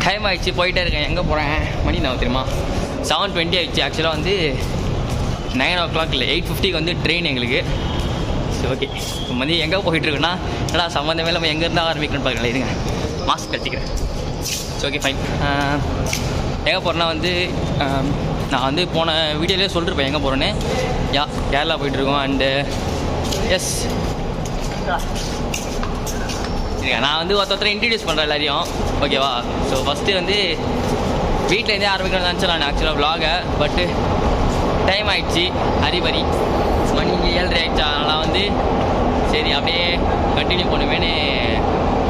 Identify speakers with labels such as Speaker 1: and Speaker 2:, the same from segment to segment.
Speaker 1: Time ஆகிடுச்சு, போயிட்டே இருக்கேன். எங்கே போகிறேன் மணி நான் தெரியுமா 7:20 ஆகிடுச்சு. ஆக்சுவலாக வந்து 9 o'clock இல்லை 8:50 வந்து ட்ரெயின் எங்களுக்கு. சரி ஓகே, இப்போ வந்து எங்கே போயிட்டுருக்குன்னா ஏன்னா சம்மந்தமே நம்ம எங்கேருந்து ஆரம்பிக்கணும்னு பார்க்கலாம். இருங்க மாஸ்க் கட்டிக்கிறேன். சரி ஓகே ஃபைன். எங்கே போகிறேன்னா வந்து நான் வந்து போன வீடியோலேயே சொல்லிருப்பேன் எங்கே போகிறேன்னு. கேரளா போயிட்டுருக்கோம். அண்டு எஸ் நான் வந்து ஒருத்தரை இன்ட்ரடியூஸ் பண்ணுறேன் எல்லாரையும், ஓகேவா? ஸோ ஃபஸ்ட்டு வந்து வீட்டிலேருந்தே ஆரம்பிக்கணும்னு நினச்சேன் நான் ஆக்சுவலாக விலாகை. பட்டு டைம் ஆகிடுச்சு, ஹரிபரி மணி 7:30 ஆகிடுச்சா. அதனால் வந்து சரி அப்படியே கண்டினியூ பண்ணுவேன்னு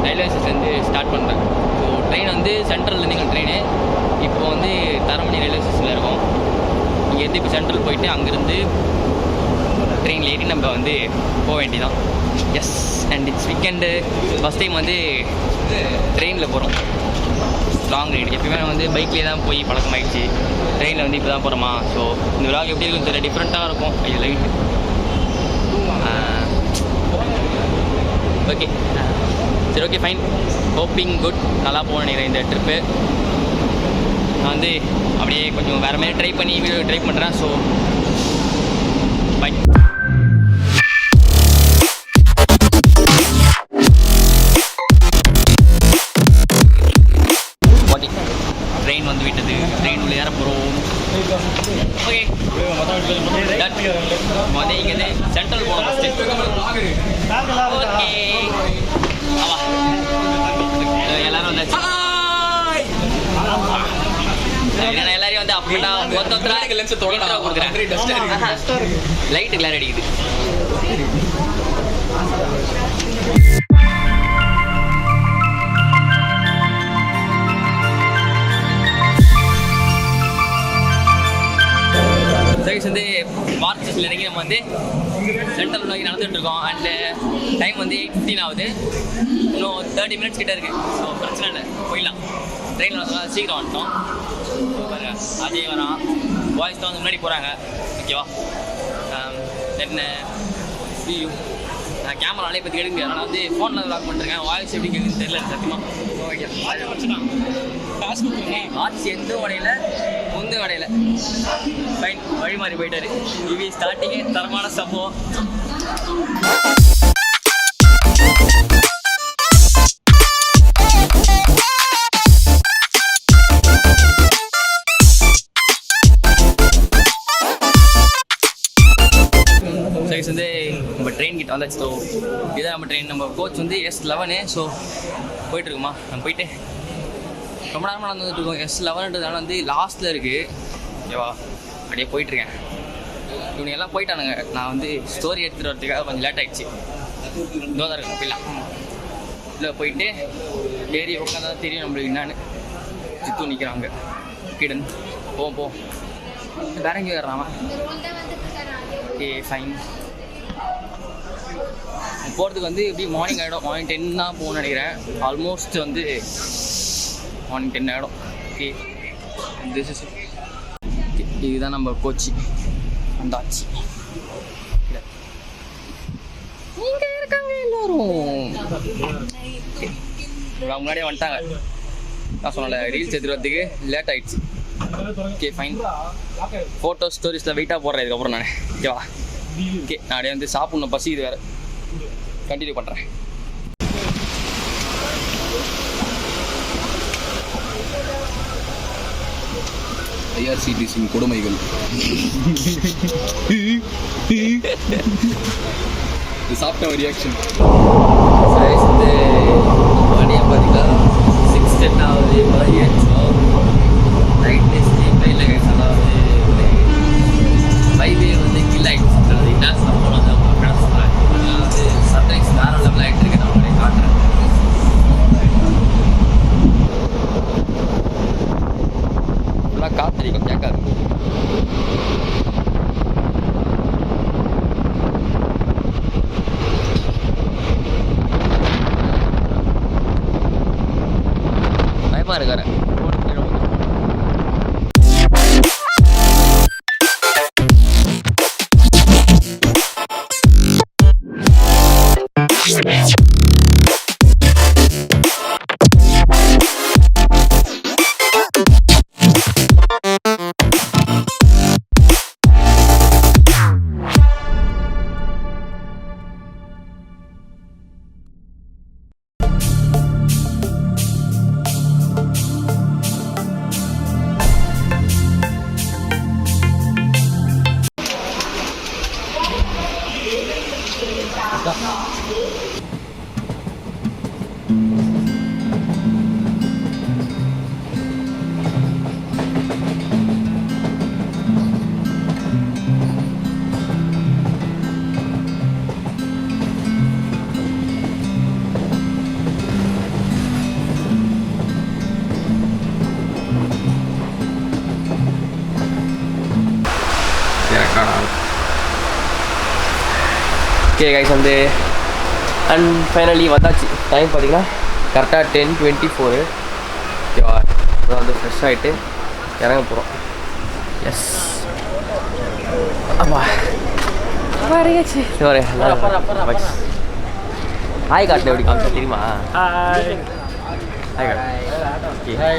Speaker 1: ரயில்வே ஸ்டேஷன்லேருந்து ஸ்டார்ட் பண்ணுறேன். ஸோ ட்ரெயின் வந்து சென்ட்ரல்லேருந்து எங்கள் ட்ரெயின் இப்போ வந்து தரமணி ரயில்வே ஸ்டேஷனில் இருக்கும். இங்கேருந்து இப்போ சென்ட்ரல் போயிட்டு அங்கேருந்து ட்ரெயினில் ஏறி நம்ம வந்து போக வேண்டியதான். Yes, and it's weekend. First time வந்து ட்ரெயினில் போகிறோம் லாங் ரைடு. எப்பயுமே வந்து பைக்லேயே தான் போய் பழக்கமாகிடுச்சு. ட்ரெயினில் வந்து இப்போ தான் போகிறோமா. ஸோ இந்த விலாக் எப்படி இருக்கும் தெரியல, டிஃப்ரெண்ட்டாக இருக்கும். இது லைட்டு ஓகே. சரி ஓகே ஃபைன். ஹோப்பிங் குட், நல்லா போக நினைக்கிறேன் இந்த ட்ரிப்பு. நான் வந்து அப்படியே கொஞ்சம் வேறு மாதிரி ட்ரை பண்ணி வீடியோ ட்ரை பண்ணுறேன். So bye. ட்ரெயின் வந்து விட்டது, ட்ரெயின் உள்ள ஏற போகிறோம். ஓகே வந்து இங்கே சென்ட்ரல் போகணும் ஃபஸ்ட்டு. ஓகே ஆவா எல்லோரும் வந்தாச்சு. நான் எல்லாரையும் வந்து அப்படின்னா ஒருத்தர் கொடுக்குறேன். லைட்டு கிளார் அடிக்குது. வந்து மார்ச் ஸ்டேஷனில் இறங்கி நம்ம வந்து சென்ட்ரல் நோக்கி நடந்துகிட்ருக்கோம். அண்டு டைம் வந்து 8:15 ஆகுது. இன்னும் 30 minutes கிட்டே இருக்குது. ஸோ பிரச்சனை இல்லை, போயிடலாம். ட்ரெயினில் வந்து சீக்கிரம் வந்துட்டோம். பாருங்க அஜய் வரான், பாய்ஸ் தான் வந்து முன்னாடி போகிறாங்க, ஓகேவா? என்ன வியூ நான் கேமராலே பற்றி எடுக்க முடியாது. ஆனால் வந்து ஃபோனில் விளாக் பண்ணிருக்கேன். வாய்ஸ் எப்படி கேட்குதுன்னு தெரியல சத்தியமாக. ஓகே மார்ச் எந்த வடையில் முந்து வடையில் ஃபைன் வழி மாறி போயிட்டாரு. இவி ஸ்டார்டிங்கே தரமான சம்பவம். சைஸ் வந்து நம்ம ட்ரெயின் கிட்ட வந்தாச்சு. ஸோ இதுதான் நம்ம ட்ரெயின். நம்ம கோச் வந்து S11. ஸோ போயிட்டுருக்குமா, நம்ம போயிட்டு ரொம்ப நேரமாக நடந்துட்டு இருக்கோம். S11ன்றதால வந்து லாஸ்ட்டில் இருக்குது, ஓகேவா? அப்படியே போயிட்டுருக்கேன். இவங்க எல்லாம் போயிட்டானுங்க. நான் வந்து ஸ்டோரி எடுத்துகிட்டு வரதுக்காக கொஞ்சம் லேட் ஆகிடுச்சு. இதோ தான் இருக்கும் போயிடலாம். இல்லை போயிட்டு ஏறி உட்காந்தா தெரியும் நம்மளுக்கு என்னான்னு. சித்து நிற்கிறாங்க கிடன். போ வேற எங்கேயும் ஏறாமா. Okay fine. போகிறதுக்கு வந்து எப்படி மார்னிங் ஆகிடும். மார்னிங் 10 தான் போகணும்னு நினைக்கிறேன். ஆல்மோஸ்ட் வந்து மார்னிங் 10 ஆகிடும். ஓகே திஸ் இஸ் இதுதான் நம்ம கோச்சி வந்தாச்சு. இங்கே இருக்காங்க எல்லோரும். முன்னாடியே வந்துட்டாங்க. நான் சொன்னல ரீல்ஸ் எடுத்துகிட்டு வரதுக்கு லேட் ஆகிடுச்சு. Okay fine. ஃபோட்டோ ஸ்டோரிஸில் வெயிட்டாக போடுறேன் இதுக்கப்புறம் நான், ஓகேவா? ஓகே நான் அப்படியே வந்து சாப்பிட்ணும், பசி இது வேறு. கண்டினியூ பண்ணுறேன்.
Speaker 2: IRCTC கொடுமைகள். சாப்பிட்ட ஒரு ரியாக்ஷன்.
Speaker 1: சைஸ் வந்து மணியை பார்த்தீங்கன்னா 6:10 ஆகுது. நைட்டு ஸ்லீப் இல்லை கைஸ். அதாவது வைவே வந்து கில் ஆகிடுச்சு. அது கிளாஸ் தான் போனது அவங்க ஃப்ரெண்ட்ஸ் சொல்கிறேன். அதாவது சன்ரைஸ் வேறு லெவல் ஆகிட்டு இருக்கு. நான் உடனே காட்டுறேன். ஃபுல்லாக காத்திரிக்கும் கேட்காது. பயமாக இருக்காரு. ஓகே கைஸ் வந்து அண்ட் ஃபைனலி வந்தாச்சு. டைம் பார்த்தீங்கன்னா கரெக்டாக 10:24. ஓகேவா, அப்புறம் வந்து ஃப்ரெஷ் ஆகிட்டு இறங்க போகிறோம். எஸ் ஆமாம் இறங்கியாச்சு. சரி ஹாய் காட்டில் எப்படி காமிச்சா தெரியுமா? ஹாய்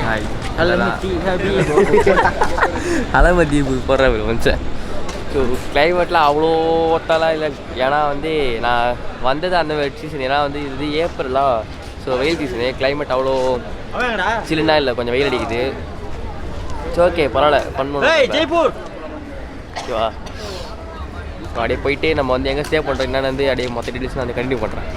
Speaker 1: ஹாய் அலமதீபு போடுற மனுஷன். ஸோ கிளைமேட்டில் அவ்வளோ ஒத்தலாம் இல்லை. ஏன்னா வந்து நான் வந்தது அந்த சீசன். ஏன்னா வந்து இது ஏப்ரலா, ஸோ வெயில் சீசனு. கிளைமேட் அவ்வளோ சில்லுன்னா இல்லை, கொஞ்சம் வெயில் அடிக்குது. ஸோ ஓகே பரவாயில்ல பண்ணுவோம். ஓகேவா, ஸோ அப்படியே போயிட்டு நம்ம வந்து எங்கே ஸ்டே பண்ணுறோம் என்னென்னு வந்து அப்படியே மொத்த டீட்டெயில்ஸ் நான் வந்து கண்டினியூ பண்ணுறேன்.